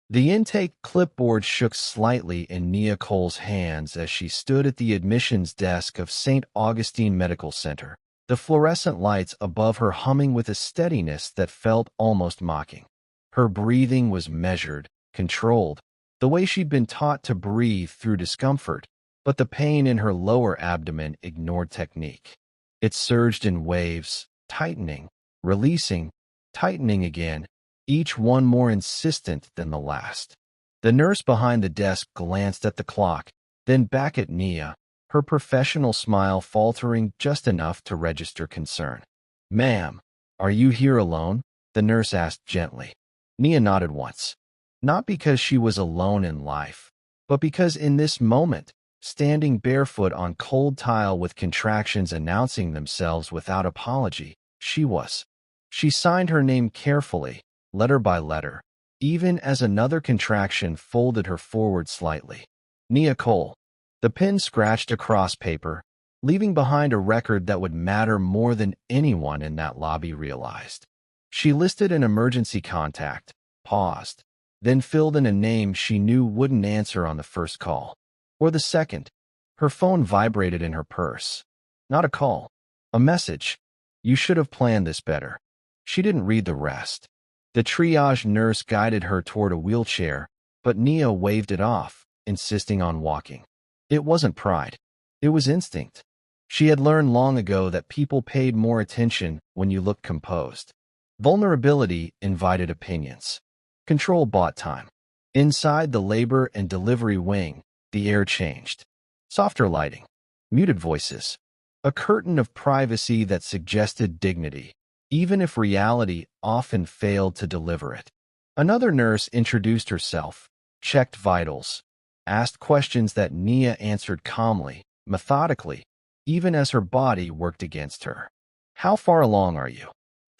The intake clipboard shook slightly in Nia Cole's hands as she stood at the admissions desk of St. Augustine Medical Center, the fluorescent lights above her humming with a steadiness that felt almost mocking. Her breathing was measured, controlled, the way she'd been taught to breathe through discomfort, but the pain in her lower abdomen ignored technique. It surged in waves, tightening, releasing, tightening again, each one more insistent than the last. The nurse behind the desk glanced at the clock, then back at Nia, her professional smile faltering just enough to register concern. "Ma'am, are you here alone?" the nurse asked gently. Nia nodded once. Not because she was alone in life, but because in this moment, standing barefoot on cold tile with contractions announcing themselves without apology, she was. She signed her name carefully, letter by letter, even as another contraction folded her forward slightly. Nia Cole. The pen scratched across paper, leaving behind a record that would matter more than anyone in that lobby realized. She listed an emergency contact, paused, then filled in a name she knew wouldn't answer on the first call. Or the second. Her phone vibrated in her purse. Not a call. A message. "You should have planned this better." She didn't read the rest. The triage nurse guided her toward a wheelchair, but Nia waved it off, insisting on walking. It wasn't pride. It was instinct. She had learned long ago that people paid more attention when you looked composed. Vulnerability invited opinions. Control bought time. Inside the labor and delivery wing, the air changed. Softer lighting. Muted voices. A curtain of privacy that suggested dignity, even if reality often failed to deliver it. Another nurse introduced herself, checked vitals, asked questions that Nia answered calmly, methodically, even as her body worked against her. "How far along are you?"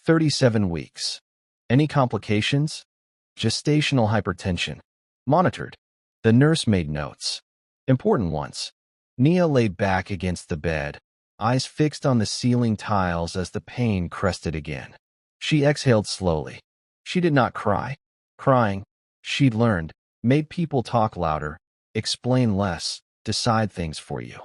37 weeks. "Any complications?" "Gestational hypertension." "Monitored." The nurse made notes. Important ones. Nia lay back against the bed, eyes fixed on the ceiling tiles as the pain crested again. She exhaled slowly. She did not cry. Crying, she'd learned, made people talk louder, explain less, decide things for you.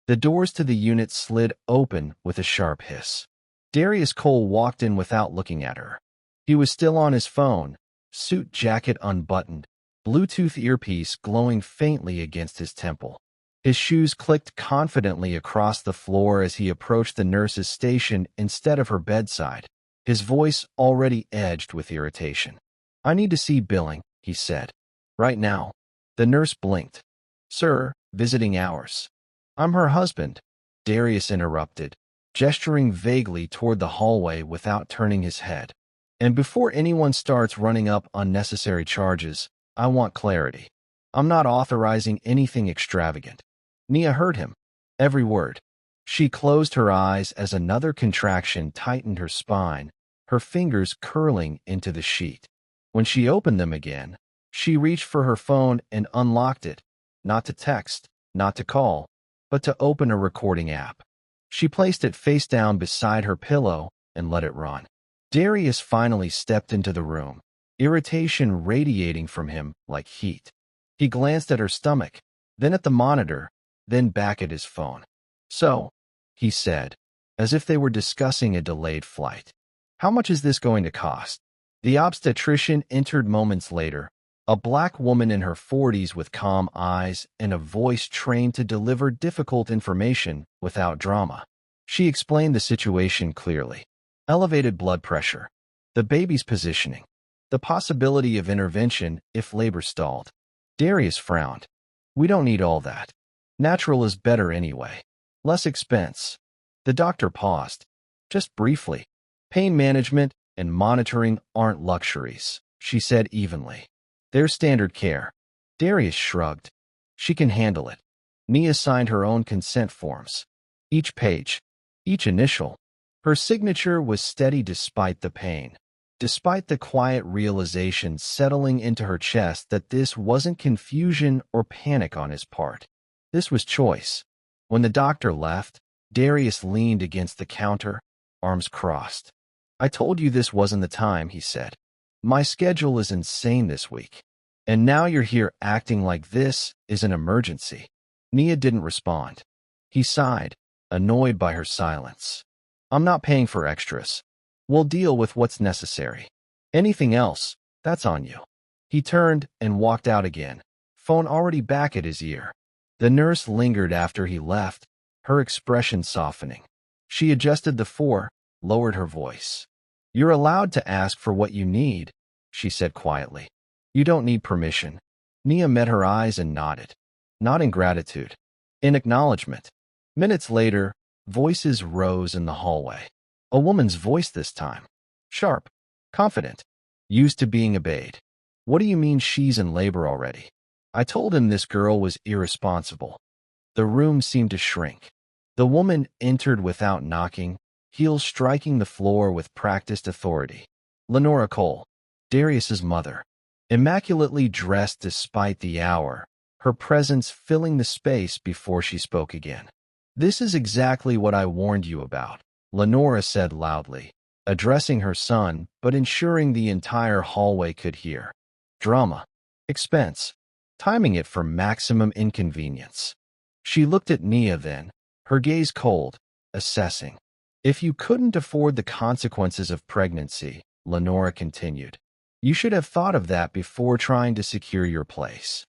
The doors to the unit slid open with a sharp hiss. Darius Cole walked in without looking at her. He was still on his phone, suit jacket unbuttoned, Bluetooth earpiece glowing faintly against his temple. His shoes clicked confidently across the floor as he approached the nurse's station instead of her bedside, his voice already edged with irritation. "I need to see Billing," he said. "Right now." The nurse blinked. "Sir, visiting hours." "I'm her husband," Darius interrupted, gesturing vaguely toward the hallway without turning his head. "And before anyone starts running up unnecessary charges, I want clarity. I'm not authorizing anything extravagant." Nia heard him. Every word. She closed her eyes as another contraction tightened her spine, her fingers curling into the sheet. When she opened them again, she reached for her phone and unlocked it, not to text, not to call, but to open a recording app. She placed it face down beside her pillow and let it run. Darius finally stepped into the room, irritation radiating from him like heat. He glanced at her stomach, then at the monitor, then back at his phone. "So," he said, as if they were discussing a delayed flight, "how much is this going to cost?" The obstetrician entered moments later, a black woman in her 40s with calm eyes and a voice trained to deliver difficult information without drama. She explained the situation clearly. Elevated blood pressure, the baby's positioning, the possibility of intervention if labor stalled. Darius frowned. "We don't need all that. Natural is better anyway. Less expense." The doctor paused. "Just briefly. Pain management and monitoring aren't luxuries," she said evenly. "They're standard care." Darius shrugged. "She can handle it." Nia signed her own consent forms. Each page, each initial. Her signature was steady despite the pain, despite the quiet realization settling into her chest that this wasn't confusion or panic on his part. This was choice. When the doctor left, Darius leaned against the counter, arms crossed. "I told you this wasn't the time," he said. "My schedule is insane this week." And now you're here acting like this is an emergency. Nia didn't respond. He sighed, annoyed by her silence. I'm not paying for extras. We'll deal with what's necessary. Anything else, that's on you. He turned and walked out again, phone already back at his ear. The nurse lingered after he left, her expression softening. She adjusted the four, lowered her voice. You're allowed to ask for what you need, she said quietly. You don't need permission. Nia met her eyes and nodded. Not in gratitude. In acknowledgement. Minutes later, voices rose in the hallway. A woman's voice this time. Sharp. Confident. Used to being obeyed. What do you mean she's in labor already? I told him this girl was irresponsible. The room seemed to shrink. The woman entered without knocking, heels striking the floor with practiced authority. Lenora Cole, Darius's mother. Immaculately dressed despite the hour, her presence filling the space before she spoke again. This is exactly what I warned you about, Lenora said loudly, addressing her son but ensuring the entire hallway could hear. Drama. Expense. Timing it for maximum inconvenience. She looked at Nia then, her gaze cold, assessing. If you couldn't afford the consequences of pregnancy, Lenora continued, you should have thought of that before trying to secure your place.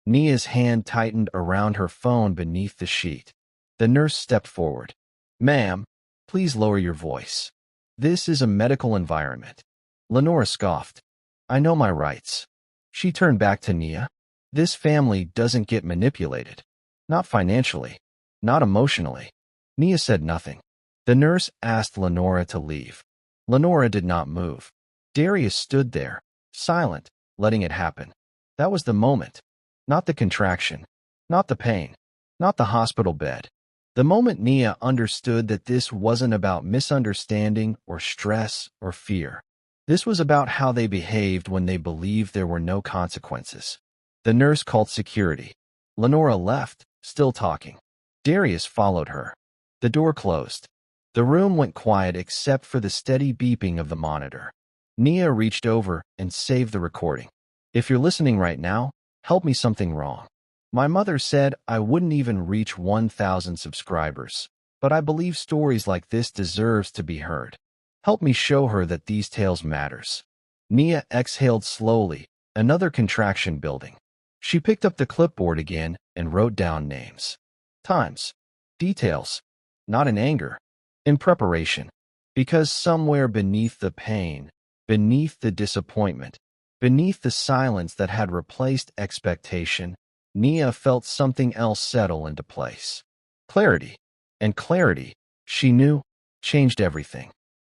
Nia's hand tightened around her phone beneath the sheet. The nurse stepped forward. Ma'am, please lower your voice. This is a medical environment. Lenora scoffed. I know my rights. She turned back to Nia. This family doesn't get manipulated. Not financially. Not emotionally. Nia said nothing. The nurse asked Lenora to leave. Lenora did not move. Darius stood there, silent, letting it happen. That was the moment. Not the contraction. Not the pain. Not the hospital bed. The moment Nia understood that this wasn't about misunderstanding or stress or fear. This was about how they behaved when they believed there were no consequences. The nurse called security. Lenora left, still talking. Darius followed her. The door closed. The room went quiet except for the steady beeping of the monitor. Nia reached over and saved the recording. If you're listening right now, help me something wrong. My mother said I wouldn't even reach 1,000 subscribers, but I believe stories like this deserves to be heard. Help me show her that these tales matters. Nia exhaled slowly, another contraction building. She picked up the clipboard again and wrote down names. Times. Details. Not in anger. In preparation. Because somewhere beneath the pain, beneath the disappointment, beneath the silence that had replaced expectation, Nia felt something else settle into place. Clarity. And clarity, she knew, changed everything.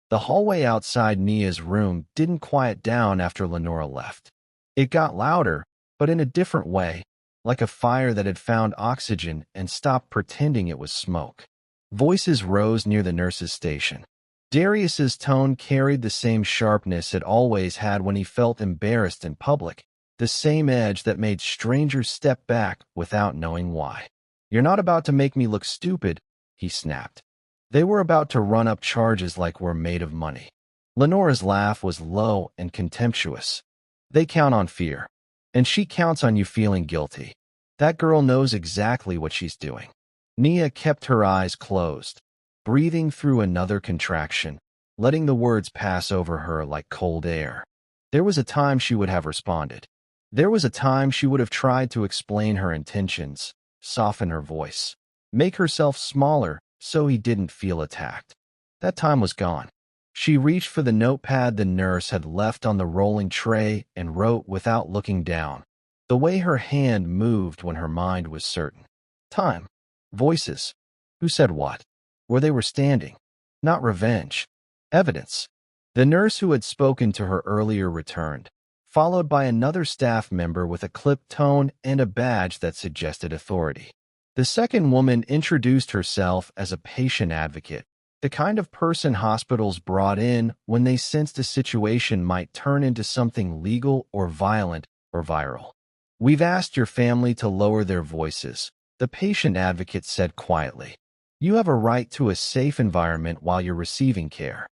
The hallway outside Nia's room didn't quiet down after Lenora left. It got louder, but in a different way, like a fire that had found oxygen and stopped pretending it was smoke. Voices rose near the nurse's station. Darius's tone carried the same sharpness it always had when he felt embarrassed in public, the same edge that made strangers step back without knowing why. You're not about to make me look stupid, he snapped. They were about to run up charges like we're made of money. Lenora's laugh was low and contemptuous. They count on fear. And she counts on you feeling guilty. That girl knows exactly what she's doing. Nia kept her eyes closed, breathing through another contraction, letting the words pass over her like cold air. There was a time she would have responded. There was a time she would have tried to explain her intentions, soften her voice, make herself smaller so he didn't feel attacked. That time was gone. She reached for the notepad the nurse had left on the rolling tray and wrote without looking down, the way her hand moved when her mind was certain. Time. Voices. Who said what? Where they were standing. Not revenge. Evidence. The nurse who had spoken to her earlier returned, followed by another staff member with a clipped tone and a badge that suggested authority. The second woman introduced herself as a patient advocate, the kind of person hospitals brought in when they sensed a situation might turn into something legal or violent or viral. We've asked your family to lower their voices, the patient advocate said quietly. You have a right to a safe environment while you're receiving care.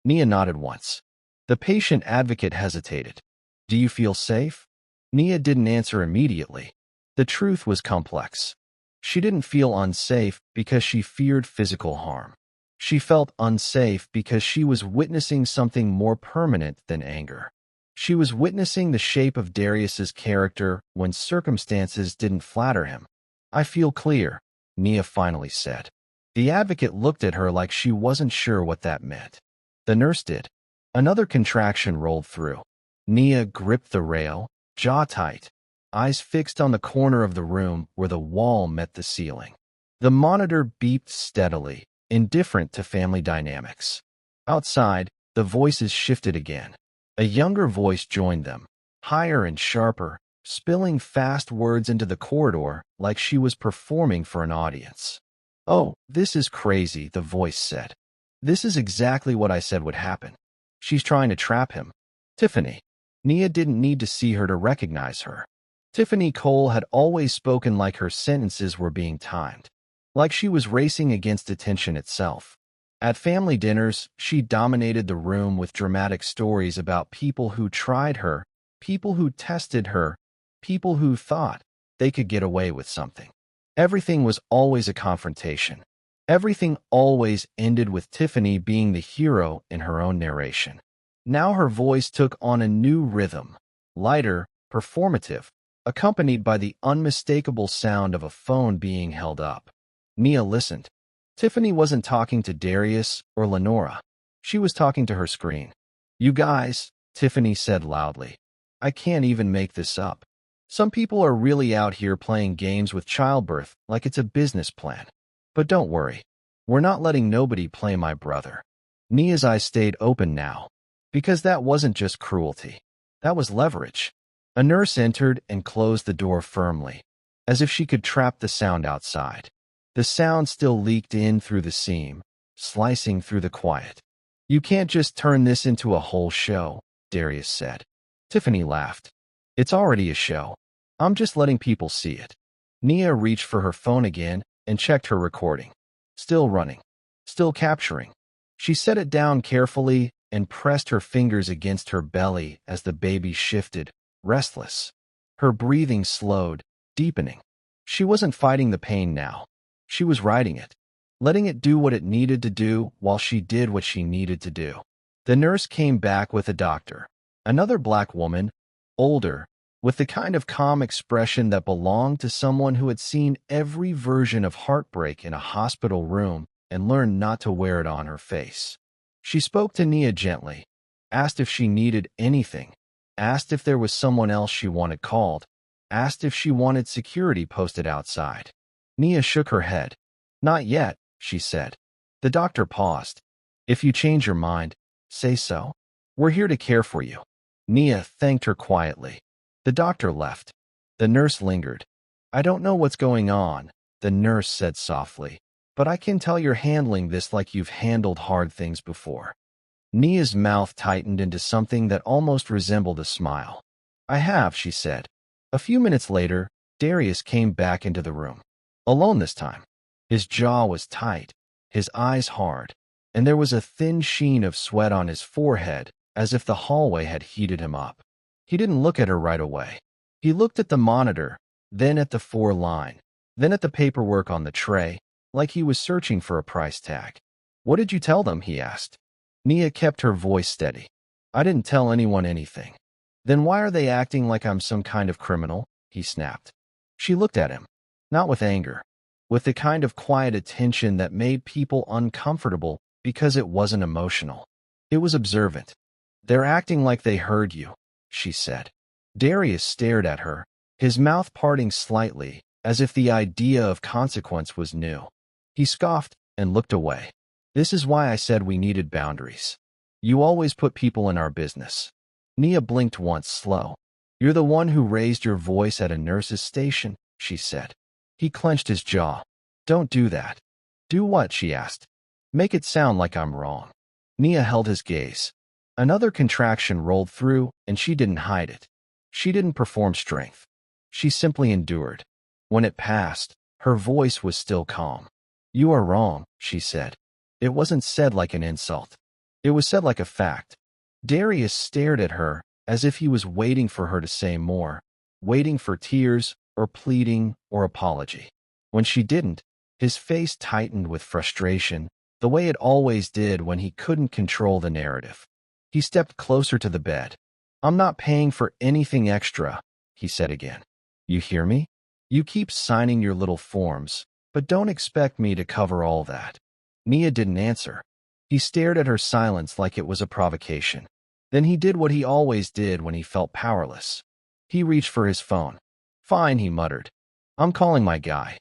Nia nodded once. The patient advocate hesitated. Do you feel safe? Nia didn't answer immediately. The truth was complex. She didn't feel unsafe because she feared physical harm. She felt unsafe because she was witnessing something more permanent than anger. She was witnessing the shape of Darius's character when circumstances didn't flatter him. "I feel clear," Nia finally said. The advocate looked at her like she wasn't sure what that meant. The nurse did. Another contraction rolled through. Nia gripped the rail, jaw tight, eyes fixed on the corner of the room where the wall met the ceiling. The monitor beeped steadily, indifferent to family dynamics. Outside, the voices shifted again. A younger voice joined them, higher and sharper, spilling fast words into the corridor like she was performing for an audience. "Oh, this is crazy," the voice said. "This is exactly what I said would happen. She's trying to trap him. Tiffany." Nia didn't need to see her to recognize her. Tiffany Cole had always spoken like her sentences were being timed, like she was racing against attention itself. At family dinners, she dominated the room with dramatic stories about people who tried her, people who tested her, people who thought they could get away with something. Everything was always a confrontation. Everything always ended with Tiffany being the hero in her own narration. Now her voice took on a new rhythm, lighter, performative, accompanied by the unmistakable sound of a phone being held up. Nia listened. Tiffany wasn't talking to Darius or Lenora. She was talking to her screen. "You guys," Tiffany said loudly. "I can't even make this up. Some people are really out here playing games with childbirth like it's a business plan. But don't worry. We're not letting nobody play my brother." Nia's eyes stayed open now, because that wasn't just cruelty. That was leverage. A nurse entered and closed the door firmly, as if she could trap the sound outside. The sound still leaked in through the seam, slicing through the quiet. "You can't just turn this into a whole show," Darius said. Tiffany laughed. "It's already a show. I'm just letting people see it." Nia reached for her phone again and checked her recording. Still running. Still capturing. She set it down carefully and pressed her fingers against her belly as the baby shifted, restless. Her breathing slowed, deepening. She wasn't fighting the pain now. She was riding it, letting it do what it needed to do while she did what she needed to do. The nurse came back with a doctor, another black woman, older, with the kind of calm expression that belonged to someone who had seen every version of heartbreak in a hospital room and learned not to wear it on her face. She spoke to Nia gently, asked if she needed anything, asked if there was someone else she wanted called, asked if she wanted security posted outside. Nia shook her head. "Not yet," she said. The doctor paused. "If you change your mind, say so. We're here to care for you." Nia thanked her quietly. The doctor left. The nurse lingered. "I don't know what's going on," the nurse said softly, "but I can tell you're handling this like you've handled hard things before." Nia's mouth tightened into something that almost resembled a smile. "I have," she said. A few minutes later, Darius came back into the room. Alone this time. His jaw was tight, his eyes hard, and there was a thin sheen of sweat on his forehead, as if the hallway had heated him up. He didn't look at her right away. He looked at the monitor, then at the 4 line, then at the paperwork on the tray, like he was searching for a price tag. "What did you tell them?" he asked. Nia kept her voice steady. "I didn't tell anyone anything." "Then why are they acting like I'm some kind of criminal?" he snapped. She looked at him. Not with anger, with the kind of quiet attention that made people uncomfortable because it wasn't emotional. It was observant. "They're acting like they heard you," she said. Darius stared at her, his mouth parting slightly, as if the idea of consequence was new. He scoffed and looked away. "This is why I said we needed boundaries. You always put people in our business." Nia blinked once, slow. "You're the one who raised your voice at a nurse's station," she said. He clenched his jaw. "Don't do that." "Do what?" she asked. "Make it sound like I'm wrong." Nia held his gaze. Another contraction rolled through, and she didn't hide it. She didn't perform strength. She simply endured. When it passed, her voice was still calm. "You are wrong," she said. It wasn't said like an insult. It was said like a fact. Darius stared at her, as if he was waiting for her to say more, waiting for tears or pleading or apology. When she didn't, his face tightened with frustration, the way it always did when he couldn't control the narrative. He stepped closer to the bed. "I'm not paying for anything extra," he said again. "You hear me? You keep signing your little forms, but don't expect me to cover all that." Nia didn't answer. He stared at her silence like it was a provocation. Then he did what he always did when he felt powerless. He reached for his phone. "Fine," he muttered. "I'm calling my guy."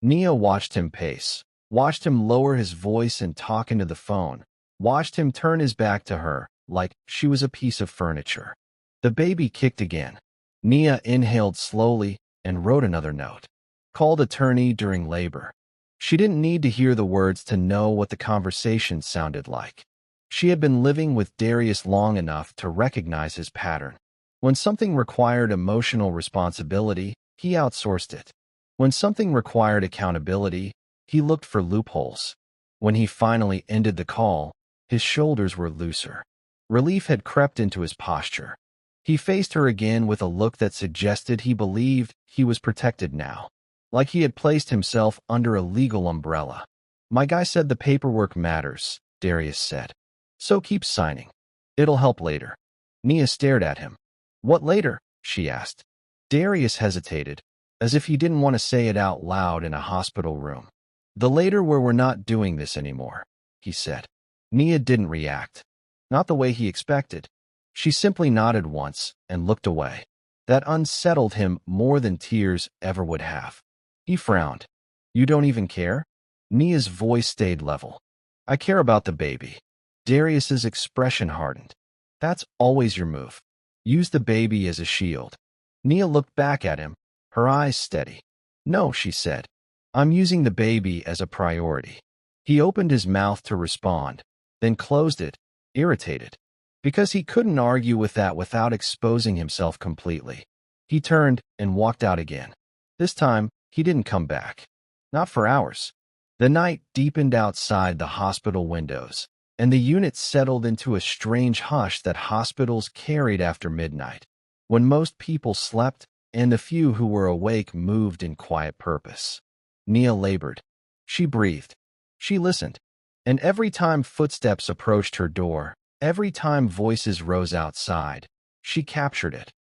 Nia watched him pace, watched him lower his voice and talk into the phone, watched him turn his back to her, like she was a piece of furniture. The baby kicked again. Nia inhaled slowly and wrote another note. "Called attorney during labor." She didn't need to hear the words to know what the conversation sounded like. She had been living with Darius long enough to recognize his pattern. When something required emotional responsibility, he outsourced it. When something required accountability, he looked for loopholes. When he finally ended the call, his shoulders were looser. Relief had crept into his posture. He faced her again with a look that suggested he believed he was protected now, like he had placed himself under a legal umbrella. "My guy said the paperwork matters," Darius said. "So keep signing. It'll help later." Nia stared at him. "What later?" she asked. Darius hesitated, as if he didn't want to say it out loud in a hospital room. "The later where we're not doing this anymore," he said. Nia didn't react. Not the way he expected. She simply nodded once and looked away. That unsettled him more than tears ever would have. He frowned. "You don't even care?" Nia's voice stayed level. "I care about the baby." Darius's expression hardened. "That's always your move. Use the baby as a shield." Nia looked back at him, her eyes steady. "No," she said. "I'm using the baby as a priority." He opened his mouth to respond, then closed it, irritated. Because he couldn't argue with that without exposing himself completely. He turned and walked out again. This time, he didn't come back. Not for hours. The night deepened outside the hospital windows, and the unit settled into a strange hush that hospitals carried after midnight, when most people slept and the few who were awake moved in quiet purpose. Nia labored. She breathed. She listened. And every time footsteps approached her door, every time voices rose outside, she captured it.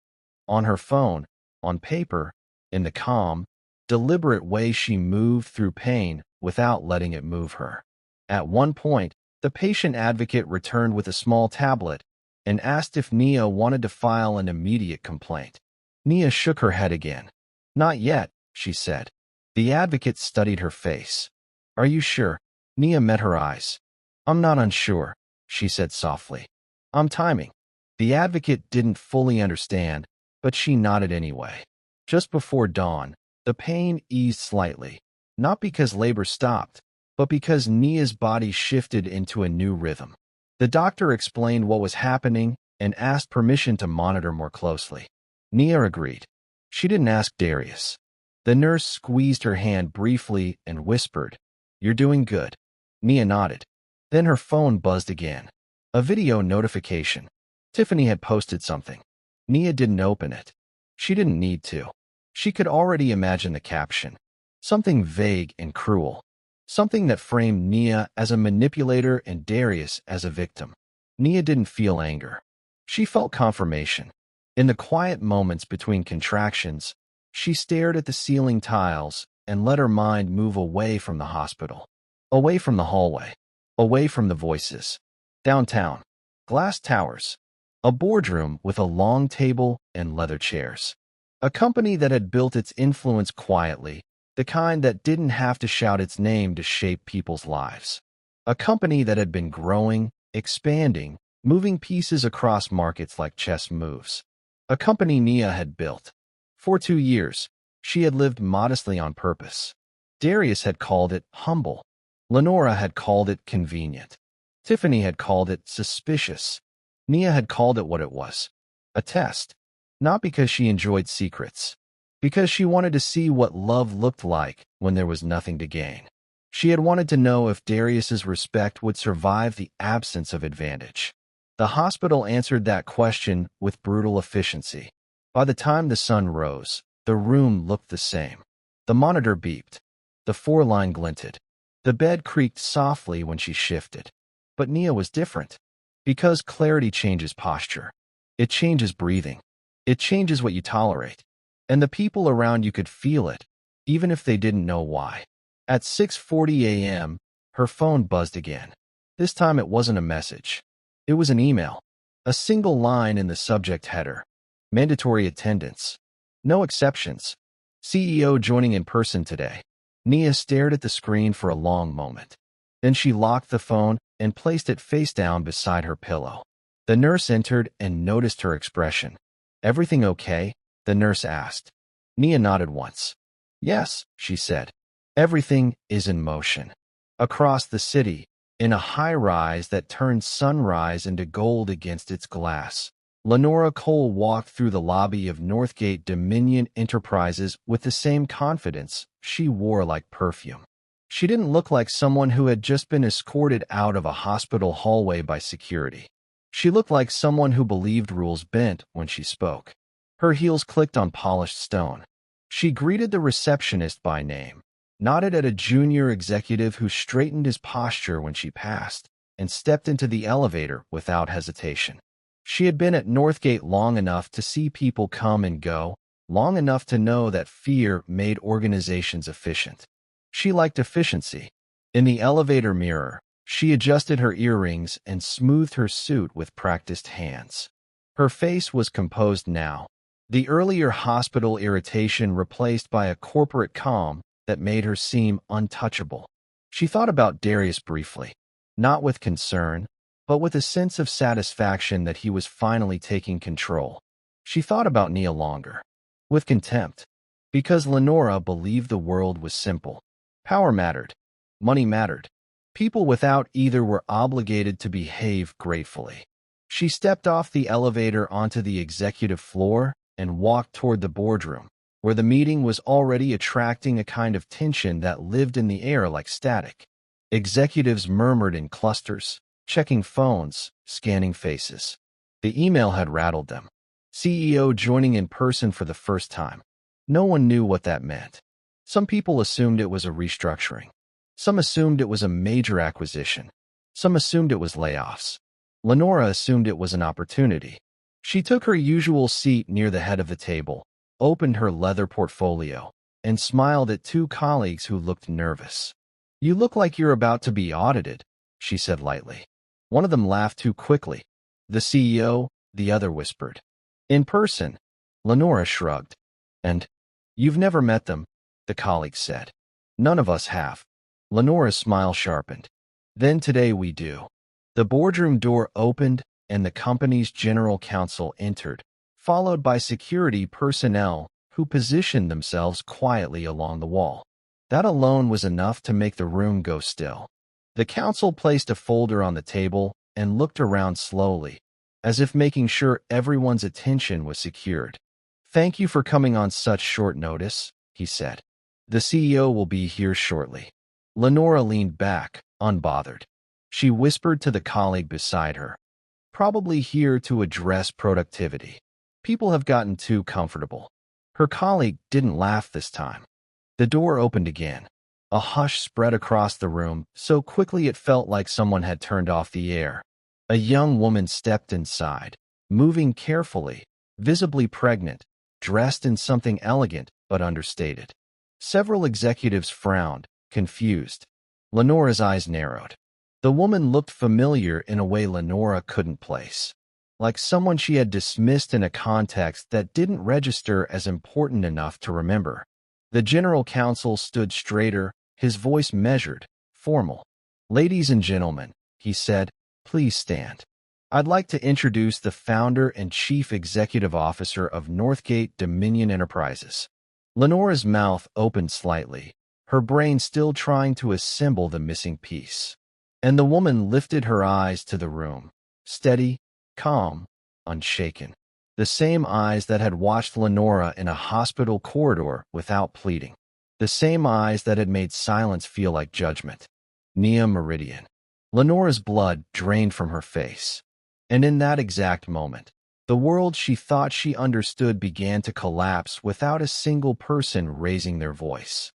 On her phone, on paper, in the calm, deliberate way she moved through pain without letting it move her. At one point, the patient advocate returned with a small tablet and asked if Nia wanted to file an immediate complaint. Nia shook her head again. "Not yet," she said. The advocate studied her face. "Are you sure?" Nia met her eyes. "I'm not unsure," she said softly. "I'm timing." The advocate didn't fully understand, but she nodded anyway. Just before dawn, the pain eased slightly, not because labor stopped, but because Nia's body shifted into a new rhythm. The doctor explained what was happening and asked permission to monitor more closely. Nia agreed. She didn't ask Darius. The nurse squeezed her hand briefly and whispered, "You're doing good." Nia nodded. Then her phone buzzed again. A video notification. Tiffany had posted something. Nia didn't open it. She didn't need to. She could already imagine the caption. Something vague and cruel. Something that framed Nia as a manipulator and Darius as a victim. Nia didn't feel anger. She felt confirmation. In the quiet moments between contractions, she stared at the ceiling tiles and let her mind move away from the hospital, away from the hallway, away from the voices. Downtown, glass towers, a boardroom with a long table and leather chairs. A company that had built its influence quietly, the kind that didn't have to shout its name to shape people's lives. A company that had been growing, expanding, moving pieces across markets like chess moves. A company Nia had built. For 2 years, she had lived modestly on purpose. Darius had called it humble. Lenora had called it convenient. Tiffany had called it suspicious. Nia had called it what it was. A test. Not because she enjoyed secrets. Because she wanted to see what love looked like when there was nothing to gain. She had wanted to know if Darius's respect would survive the absence of advantage. The hospital answered that question with brutal efficiency. By the time the sun rose, the room looked the same. The monitor beeped. The four-line glinted. The bed creaked softly when she shifted. But Nia was different. Because clarity changes posture. It changes breathing. It changes what you tolerate. And the people around you could feel it, even if they didn't know why. At 6:40 a.m., her phone buzzed again. This time it wasn't a message. It was an email. A single line in the subject header. Mandatory attendance. No exceptions. CEO joining in person today. Nia stared at the screen for a long moment. Then she locked the phone and placed it face down beside her pillow. The nurse entered and noticed her expression. "Everything okay?" the nurse asked. Nia nodded once. "Yes," she said. "Everything is in motion." Across the city, in a high-rise that turned sunrise into gold against its glass, Lenora Cole walked through the lobby of Northgate Dominion Enterprises with the same confidence she wore like perfume. She didn't look like someone who had just been escorted out of a hospital hallway by security. She looked like someone who believed rules bent when she spoke. Her heels clicked on polished stone. She greeted the receptionist by name, nodded at a junior executive who straightened his posture when she passed, and stepped into the elevator without hesitation. She had been at Northgate long enough to see people come and go, long enough to know that fear made organizations efficient. She liked efficiency. In the elevator mirror, she adjusted her earrings and smoothed her suit with practiced hands. Her face was composed now, the earlier hospital irritation replaced by a corporate calm that made her seem untouchable. She thought about Darius briefly, not with concern, but with a sense of satisfaction that he was finally taking control. She thought about Nia longer, with contempt, because Lenora believed the world was simple. Power mattered. Money mattered. People without either were obligated to behave gratefully. She stepped off the elevator onto the executive floor and walked toward the boardroom, where the meeting was already attracting a kind of tension that lived in the air like static. Executives murmured in clusters, checking phones, scanning faces. The email had rattled them. CEO joining in person for the first time. No one knew what that meant. Some people assumed it was a restructuring. Some assumed it was a major acquisition. Some assumed it was layoffs. Lenora assumed it was an opportunity. She took her usual seat near the head of the table, opened her leather portfolio, and smiled at two colleagues who looked nervous. "You look like you're about to be audited," she said lightly. One of them laughed too quickly. "The CEO," the other whispered. "In person." Lenora shrugged. "And you've never met them," the colleague said. "None of us have." Lenora's smile sharpened. "Then today we do." The boardroom door opened and the company's general counsel entered, followed by security personnel who positioned themselves quietly along the wall. That alone was enough to make the room go still. The counsel placed a folder on the table and looked around slowly, as if making sure everyone's attention was secured. "Thank you for coming on such short notice," he said. "The CEO will be here shortly." Lenora leaned back, unbothered. She whispered to the colleague beside her, "Probably here to address productivity. People have gotten too comfortable." Her colleague didn't laugh this time. The door opened again. A hush spread across the room so quickly it felt like someone had turned off the air. A young woman stepped inside, moving carefully, visibly pregnant, dressed in something elegant but understated. Several executives frowned, confused. Lenora's eyes narrowed. The woman looked familiar in a way Lenora couldn't place, like someone she had dismissed in a context that didn't register as important enough to remember. The general counsel stood straighter, his voice measured, formal. "Ladies and gentlemen," he said, "please stand. I'd like to introduce the founder and chief executive officer of Northgate Dominion Enterprises." Lenora's mouth opened slightly, her brain still trying to assemble the missing piece. And the woman lifted her eyes to the room, steady, calm, unshaken. The same eyes that had watched Lenora in a hospital corridor without pleading. The same eyes that had made silence feel like judgment. Nia Meridian. Lenora's blood drained from her face. And in that exact moment, The world she thought she understood began to collapse without a single person raising their voice.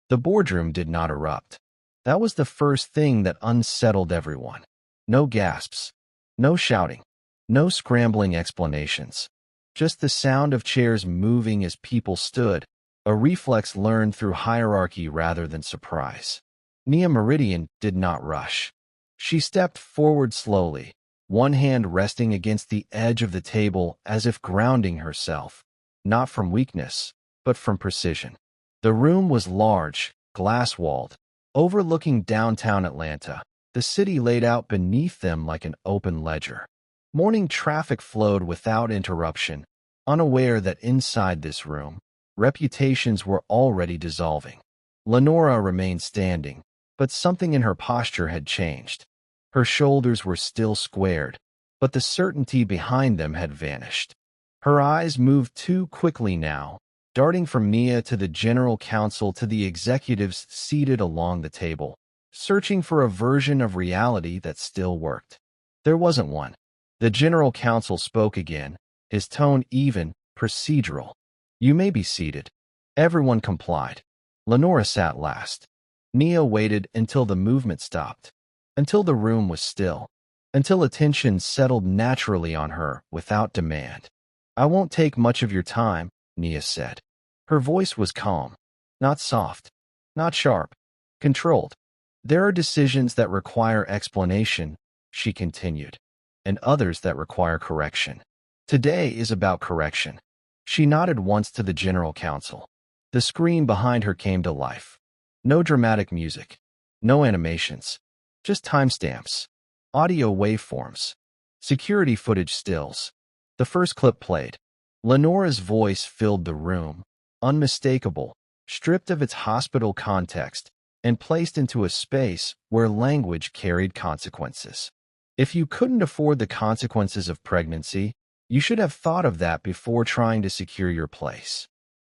The boardroom did not erupt. That was the first thing that unsettled everyone. No gasps, no shouting, no scrambling explanations. Just the sound of chairs moving as people stood, a reflex learned through hierarchy rather than surprise. Nia Meridian did not rush. She stepped forward slowly, one hand resting against the edge of the table as if grounding herself, not from weakness, but from precision. The room was large, glass-walled, overlooking downtown Atlanta, the city laid out beneath them like an open ledger. Morning traffic flowed without interruption, unaware that inside this room, reputations were already dissolving. Lenora remained standing, but something in her posture had changed. Her shoulders were still squared, but the certainty behind them had vanished. Her eyes moved too quickly now, darting from Nia to the general counsel to the executives seated along the table, searching for a version of reality that still worked. There wasn't one. The general counsel spoke again, his tone even, procedural. "You may be seated." Everyone complied. Lenora sat last. Nia waited until the movement stopped, until the room was still, until attention settled naturally on her without demand. "I won't take much of your time," Nia said. Her voice was calm, not soft, not sharp, controlled. "There are decisions that require explanation," she continued, "and others that require correction. Today is about correction." She nodded once to the general counsel. The screen behind her came to life. No dramatic music, no animations, just timestamps, audio waveforms, security footage stills. The first clip played. Lenora's voice filled the room, unmistakable, stripped of its hospital context, and placed into a space where language carried consequences. "If you couldn't afford the consequences of pregnancy, you should have thought of that before trying to secure your place."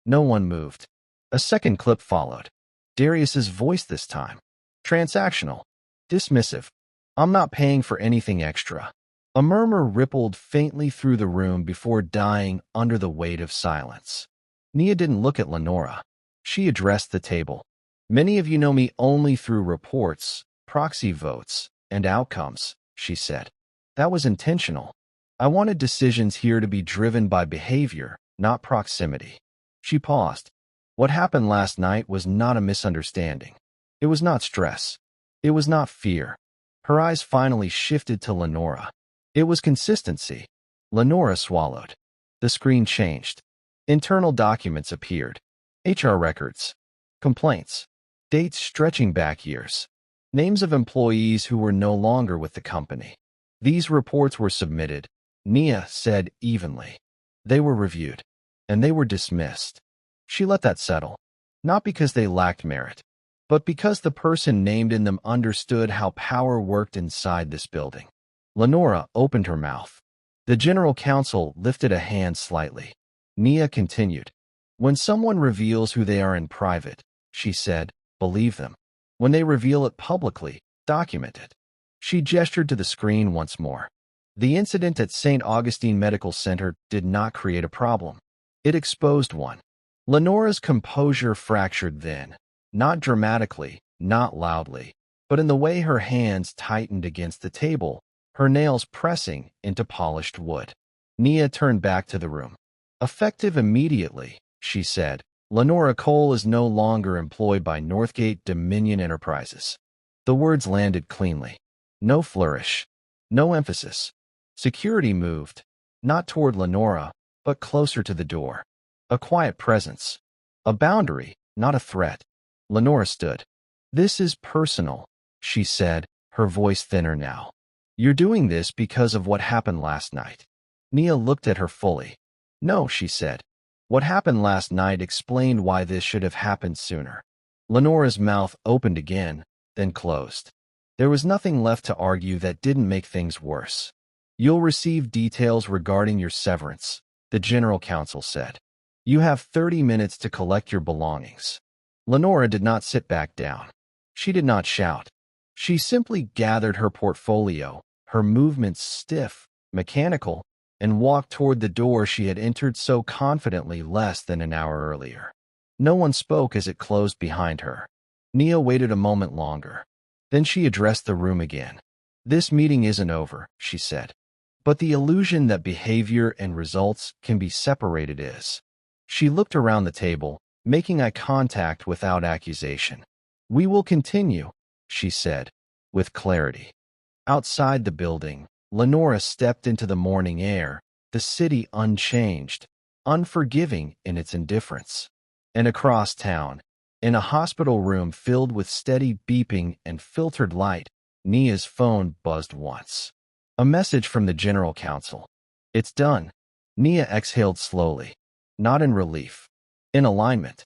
No one moved. A second clip followed. Darius's voice this time. Transactional. Dismissive. "I'm not paying for anything extra." A murmur rippled faintly through the room before dying under the weight of silence. Nia didn't look at Lenora. She addressed the table. "Many of you know me only through reports, proxy votes, and outcomes," she said. "That was intentional. I wanted decisions here to be driven by behavior, not proximity." She paused. What happened last night was not a misunderstanding. It was not stress. It was not fear. Her eyes finally shifted to Lenora. It was consistency. Lenora swallowed. The screen changed. Internal documents appeared. HR records. Complaints. Dates stretching back years. Names of employees who were no longer with the company. These reports were submitted, Nia said evenly. They were reviewed. And they were dismissed. She let that settle. Not because they lacked merit, but because the person named in them understood how power worked inside this building. Lenora opened her mouth. The general counsel lifted a hand slightly. Nia continued. "When someone reveals who they are in private," she said, "believe them. When they reveal it publicly, document it." She gestured to the screen once more. The incident at St. Augustine Medical Center did not create a problem. It exposed one. Lenora's composure fractured then, not dramatically, not loudly, but in the way her hands tightened against the table, her nails pressing into polished wood. Nia turned back to the room. "Effective immediately," she said. "Lenora Cole is no longer employed by Northgate Dominion Enterprises." The words landed cleanly. No flourish. No emphasis. Security moved, not toward Lenora, but closer to the door. A quiet presence. A boundary, not a threat. Lenora stood. "This is personal," she said, her voice thinner now. "You're doing this because of what happened last night." Nia looked at her fully. "No," she said. "What happened last night explained why this should have happened sooner." Lenora's mouth opened again, then closed. There was nothing left to argue that didn't make things worse. "You'll receive details regarding your severance," the general counsel said. "You have 30 minutes to collect your belongings." Lenora did not sit back down. She did not shout. She simply gathered her portfolio, her movements stiff, mechanical, and walked toward the door she had entered so confidently less than an hour earlier. No one spoke as it closed behind her. Nia waited a moment longer. Then she addressed the room again. "This meeting isn't over," she said. "But the illusion that behavior and results can be separated is." She looked around the table, making eye contact without accusation. "We will continue," she said, with clarity. Outside the building, Lenora stepped into the morning air, the city unchanged, unforgiving in its indifference. And across town, in a hospital room filled with steady beeping and filtered light, Nia's phone buzzed once. A message from the general counsel. "It's done." Nia exhaled slowly, not in relief, in alignment.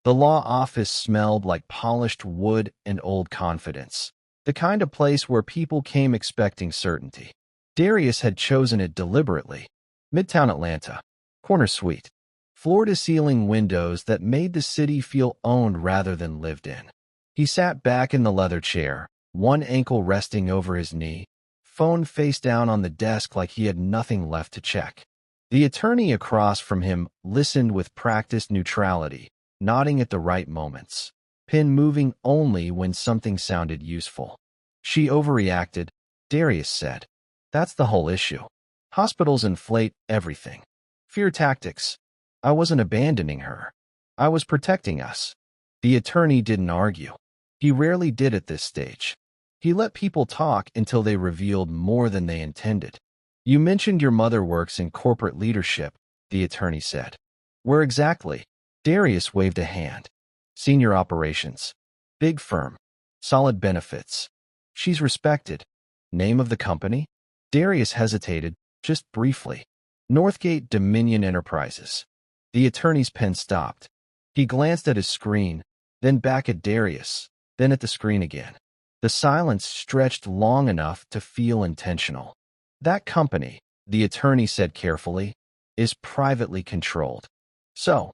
The law office smelled like polished wood and old confidence, the kind of place where people came expecting certainty. Darius had chosen it deliberately. Midtown Atlanta, corner suite, floor-to-ceiling windows that made the city feel owned rather than lived in. He sat back in the leather chair, one ankle resting over his knee, phone face down on the desk like he had nothing left to check. The attorney across from him listened with practiced neutrality, nodding at the right moments, pen moving only when something sounded useful. "She overreacted," Darius said. "That's the whole issue. Hospitals inflate everything. Fear tactics. I wasn't abandoning her. I was protecting us." The attorney didn't argue. He rarely did at this stage. He let people talk until they revealed more than they intended. "You mentioned your mother works in corporate leadership," the attorney said. "Where exactly?" Darius waved a hand. "Senior operations. Big firm. Solid benefits. She's respected." "Name of the company?" Darius hesitated, just briefly. "Northgate Dominion Enterprises." The attorney's pen stopped. He glanced at his screen, then back at Darius, then at the screen again. The silence stretched long enough to feel intentional. "That company," the attorney said carefully, "is privately controlled." "So?"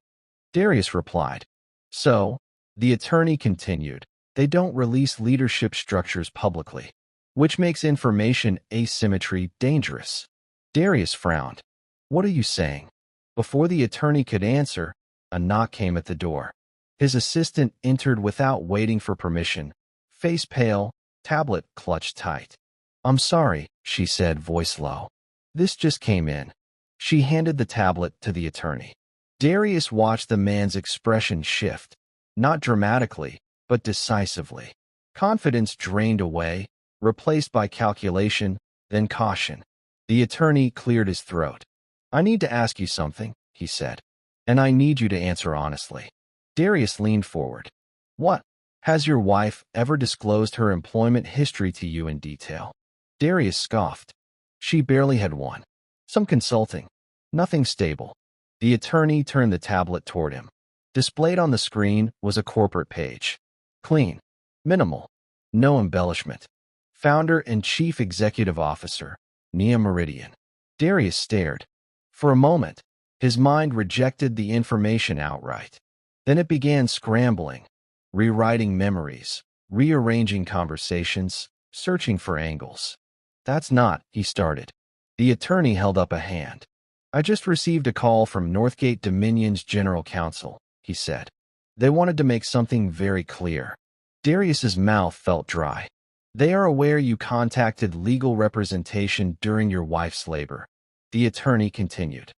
Darius replied. "So," the attorney continued, "they don't release leadership structures publicly, which makes information asymmetry dangerous." Darius frowned. "What are you saying?" Before the attorney could answer, a knock came at the door. His assistant entered without waiting for permission, face pale, tablet clutched tight. "I'm sorry," she said, voice low. "This just came in." She handed the tablet to the attorney. Darius watched the man's expression shift, not dramatically, but decisively. Confidence drained away, replaced by calculation, then caution. The attorney cleared his throat. "I need to ask you something," he said. "And I need you to answer honestly." Darius leaned forward. "What? Has your wife ever disclosed her employment history to you in detail?" Darius scoffed. "She barely had one. Some consulting. Nothing stable." The attorney turned the tablet toward him. Displayed on the screen was a corporate page. Clean. Minimal. No embellishment. Founder and Chief Executive Officer, Nia Meridian. Darius stared. For a moment, his mind rejected the information outright. Then it began scrambling, rewriting memories, rearranging conversations, searching for angles. "That's not," he started. The attorney held up a hand. "I just received a call from Northgate Dominion's general counsel," he said. "They wanted to make something very clear." Darius's mouth felt dry. "They are aware you contacted legal representation during your wife's labor," the attorney continued.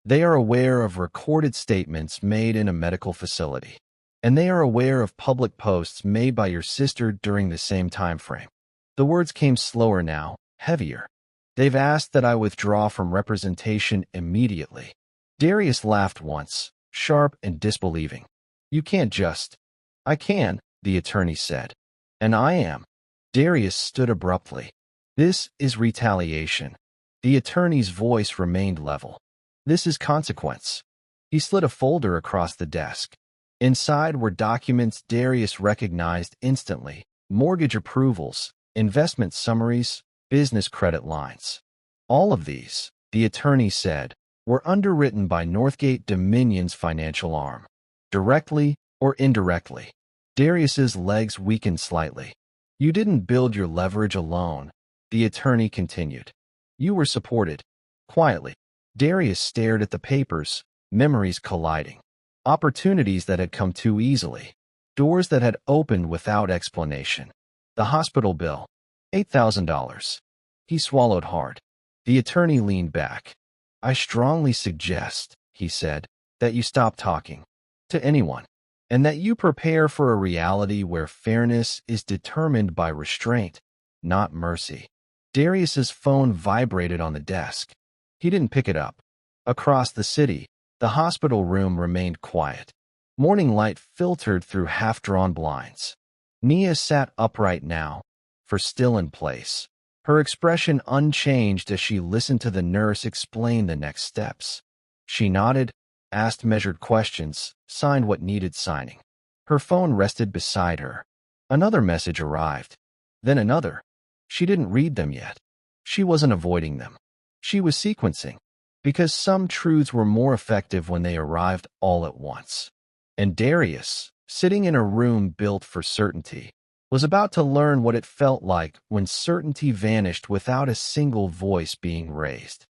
"They are aware of recorded statements made in a medical facility. And they are aware of public posts made by your sister during the same time frame." The words came slower now, heavier. "They've asked that I withdraw from representation immediately." Darius laughed once, sharp and disbelieving. "You can't just—" "I can," the attorney said. "And I am." Darius stood abruptly. "This is retaliation." The attorney's voice remained level. "This is consequence." He slid a folder across the desk. Inside were documents Darius recognized instantly: mortgage approvals, investment summaries, business credit lines. All of these, the attorney said, were underwritten by Northgate Dominion's financial arm, directly or indirectly. Darius's legs weakened slightly. "You didn't build your leverage alone," the attorney continued. "You were supported, quietly, Darius stared at the papers, memories colliding. Opportunities that had come too easily. Doors that had opened without explanation. The hospital bill. $8,000. He swallowed hard. The attorney leaned back. "I strongly suggest," he said, "that you stop talking to anyone, and that you prepare for a reality where fairness is determined by restraint, not mercy." Darius's phone vibrated on the desk. He didn't pick it up. Across the city, the hospital room remained quiet. Morning light filtered through half-drawn blinds. Nia sat upright now, for still in place, her expression unchanged as she listened to the nurse explain the next steps. She nodded, asked measured questions, signed what needed signing. Her phone rested beside her. Another message arrived. Then another. She didn't read them yet. She wasn't avoiding them. She was sequencing, because some truths were more effective when they arrived all at once. And Darius, sitting in a room built for certainty, was about to learn what it felt like when certainty vanished without a single voice being raised.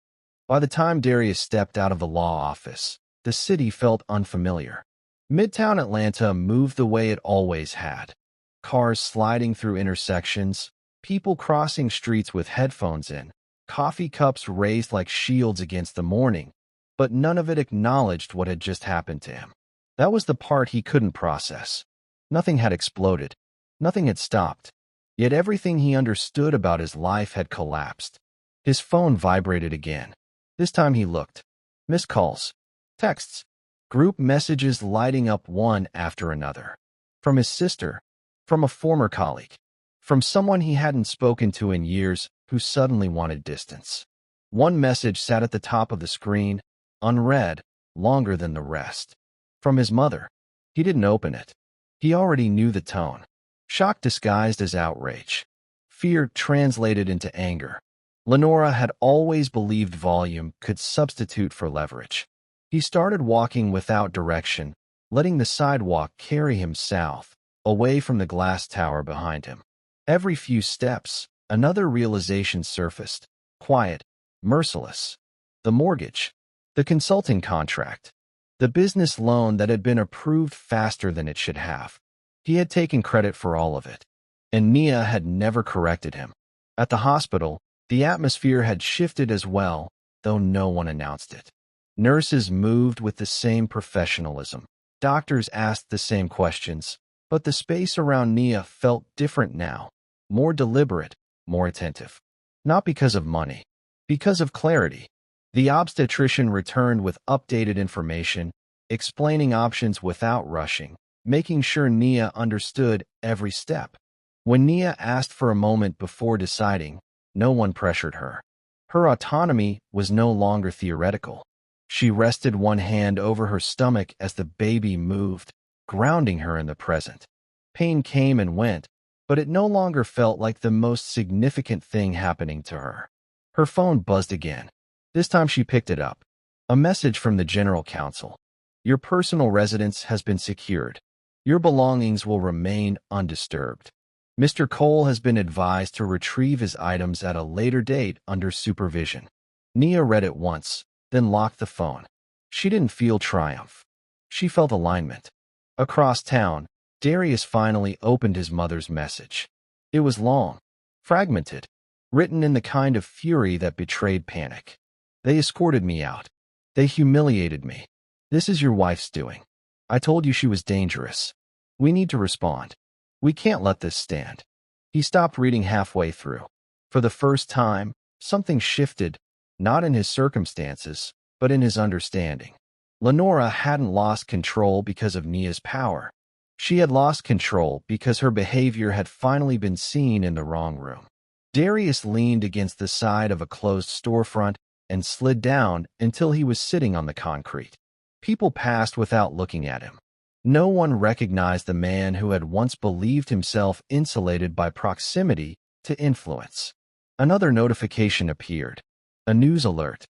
By the time Darius stepped out of the law office, the city felt unfamiliar. Midtown Atlanta moved the way it always had. Cars sliding through intersections, people crossing streets with headphones in, coffee cups raised like shields against the morning, but none of it acknowledged what had just happened to him. That was the part he couldn't process. Nothing had exploded. Nothing had stopped. Yet everything he understood about his life had collapsed. His phone vibrated again. This time he looked. Missed calls. Texts. Group messages lighting up one after another. From his sister. From a former colleague. From someone he hadn't spoken to in years who suddenly wanted distance. One message sat at the top of the screen, unread, longer than the rest. From his mother. He didn't open it. He already knew the tone. Shock disguised as outrage. Fear translated into anger. Lenora had always believed volume could substitute for leverage. He started walking without direction, letting the sidewalk carry him south, away from the glass tower behind him. Every few steps, another realization surfaced. Quiet, merciless. The mortgage. The consulting contract. The business loan that had been approved faster than it should have. He had taken credit for all of it, and Nia had never corrected him. At the hospital, the atmosphere had shifted as well, though no one announced it. Nurses moved with the same professionalism. Doctors asked the same questions, but the space around Nia felt different now, more deliberate, more attentive. Not because of money, because of clarity. The obstetrician returned with updated information, explaining options without rushing, making sure Nia understood every step. When Nia asked for a moment before deciding, no one pressured her. Her autonomy was no longer theoretical. She rested one hand over her stomach as the baby moved, grounding her in the present. Pain came and went, but it no longer felt like the most significant thing happening to her. Her phone buzzed again. This time she picked it up. A message from the general counsel. Your personal residence has been secured. Your belongings will remain undisturbed. Mr. Cole has been advised to retrieve his items at a later date under supervision. Nia read it once, then locked the phone. She didn't feel triumph. She felt alignment. Across town, Darius finally opened his mother's message. It was long, fragmented, written in the kind of fury that betrayed panic. They escorted me out. They humiliated me. This is your wife's doing. I told you she was dangerous. We need to respond. We can't let this stand. He stopped reading halfway through. For the first time, something shifted, not in his circumstances, but in his understanding. Lenora hadn't lost control because of Nia's power. She had lost control because her behavior had finally been seen in the wrong room. Darius leaned against the side of a closed storefront and slid down until he was sitting on the concrete. People passed without looking at him. No one recognized the man who had once believed himself insulated by proximity to influence. Another notification appeared. A news alert.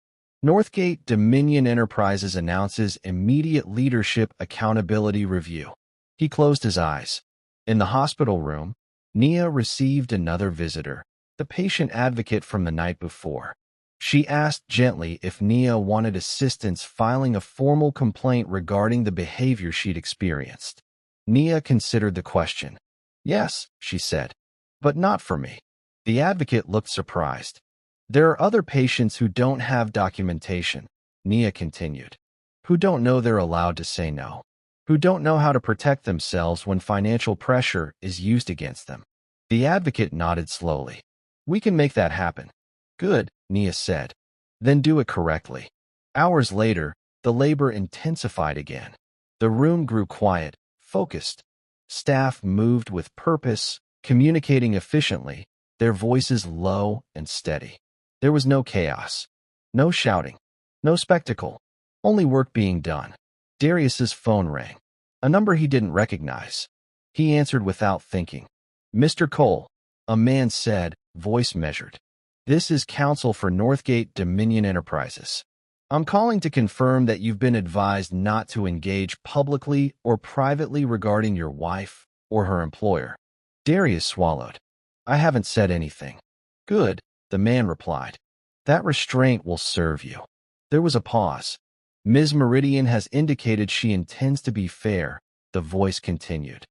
Northgate Dominion Enterprises announces immediate leadership accountability review. He closed his eyes. In the hospital room, Nia received another visitor, the patient advocate from the night before. She asked gently if Nia wanted assistance filing a formal complaint regarding the behavior she'd experienced. Nia considered the question. Yes, she said, but not for me. The advocate looked surprised. There are other patients who don't have documentation, Nia continued, who don't know they're allowed to say no, who don't know how to protect themselves when financial pressure is used against them. The advocate nodded slowly. We can make that happen. Good, Nia said. Then do it correctly. Hours later, the labor intensified again. The room grew quiet, focused. Staff moved with purpose, communicating efficiently, their voices low and steady. There was no chaos, no shouting, no spectacle, only work being done. Darius's phone rang. A number he didn't recognize. He answered without thinking. Mr. Cole, a man said, voice measured. This is counsel for Northgate Dominion Enterprises. I'm calling to confirm that you've been advised not to engage publicly or privately regarding your wife or her employer. Darius swallowed. I haven't said anything. Good, the man replied. That restraint will serve you. There was a pause. Ms. Meridian has indicated she intends to be fair, the voice continued.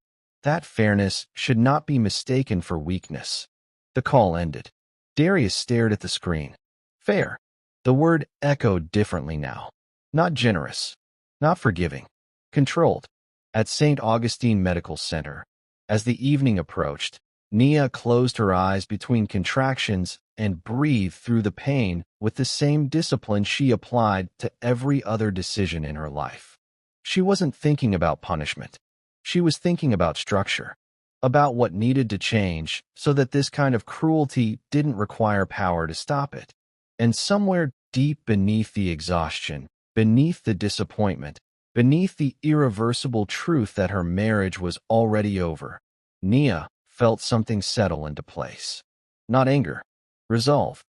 That fairness should not be mistaken for weakness. The call ended. Darius stared at the screen. Fair. The word echoed differently now. Not generous. Not forgiving. Controlled. At St. Augustine Medical Center, as the evening approached, Nia closed her eyes between contractions and breathed through the pain with the same discipline she applied to every other decision in her life. She wasn't thinking about punishment. She was thinking about structure, about what needed to change so that this kind of cruelty didn't require power to stop it. And somewhere deep beneath the exhaustion, beneath the disappointment, beneath the irreversible truth that her marriage was already over, Nia felt something settle into place. Not anger. Resolve.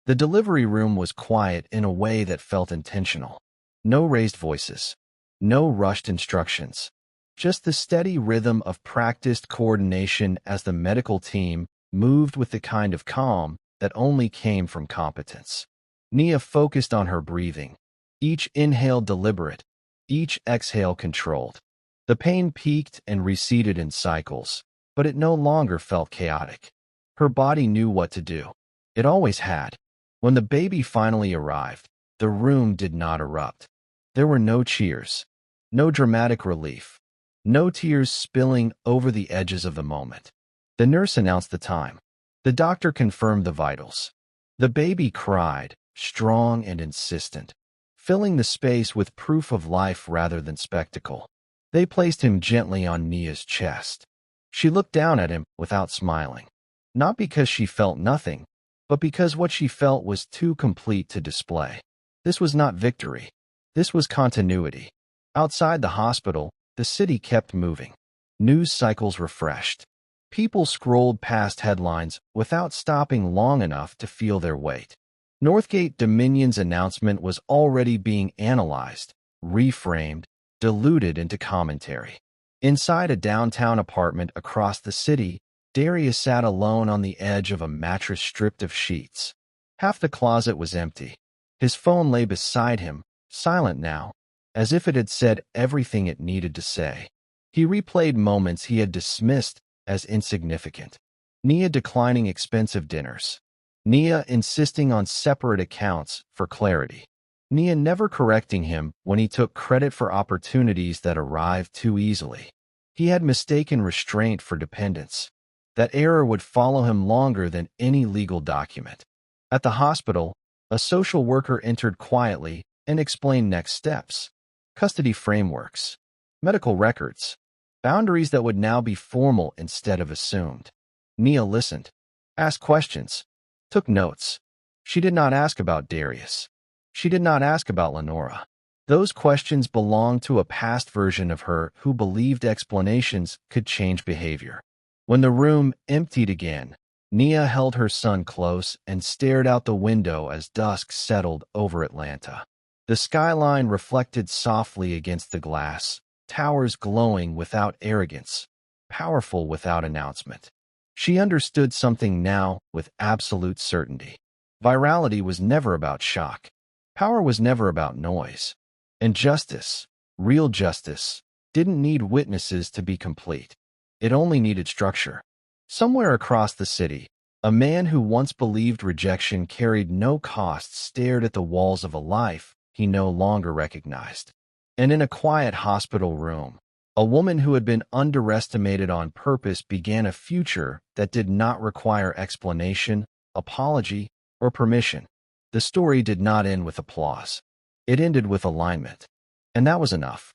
The delivery room was quiet in a way that felt intentional. No raised voices. No rushed instructions. Just the steady rhythm of practiced coordination as the medical team moved with the kind of calm that only came from competence. Nia focused on her breathing. Each inhale deliberate. Each exhale controlled. The pain peaked and receded in cycles, but it no longer felt chaotic. Her body knew what to do. It always had. When the baby finally arrived, the room did not erupt. There were no cheers, no dramatic relief, no tears spilling over the edges of the moment. The nurse announced the time. The doctor confirmed the vitals. The baby cried, strong and insistent, filling the space with proof of life rather than spectacle. They placed him gently on Nia's chest. She looked down at him without smiling. Not because she felt nothing, but because what she felt was too complete to display. This was not victory. This was continuity. Outside the hospital, the city kept moving. News cycles refreshed. People scrolled past headlines without stopping long enough to feel their weight. Northgate Dominion's announcement was already being analyzed, reframed, diluted into commentary. Inside a downtown apartment across the city, Darius sat alone on the edge of a mattress stripped of sheets. Half the closet was empty. His phone lay beside him, silent now, as if it had said everything it needed to say. He replayed moments he had dismissed as insignificant. Nia declining expensive dinners. Nia insisting on separate accounts for clarity. Nia never correcting him when he took credit for opportunities that arrived too easily. He had mistaken restraint for dependence. That error would follow him longer than any legal document. At the hospital, a social worker entered quietly and explained next steps. Custody frameworks. Medical records. Boundaries that would now be formal instead of assumed. Nia listened. Asked questions. Took notes. She did not ask about Darius. She did not ask about Lenora. Those questions belonged to a past version of her who believed explanations could change behavior. When the room emptied again, Nia held her son close and stared out the window as dusk settled over Atlanta. The skyline reflected softly against the glass, towers glowing without arrogance, powerful without announcement. She understood something now with absolute certainty. Virality was never about shock. Power was never about noise. And justice, real justice, didn't need witnesses to be complete. It only needed structure. Somewhere across the city, a man who once believed rejection carried no cost stared at the walls of a life he no longer recognized. And in a quiet hospital room, a woman who had been underestimated on purpose began a future that did not require explanation, apology, or permission. The story did not end with applause. It ended with alignment. And that was enough.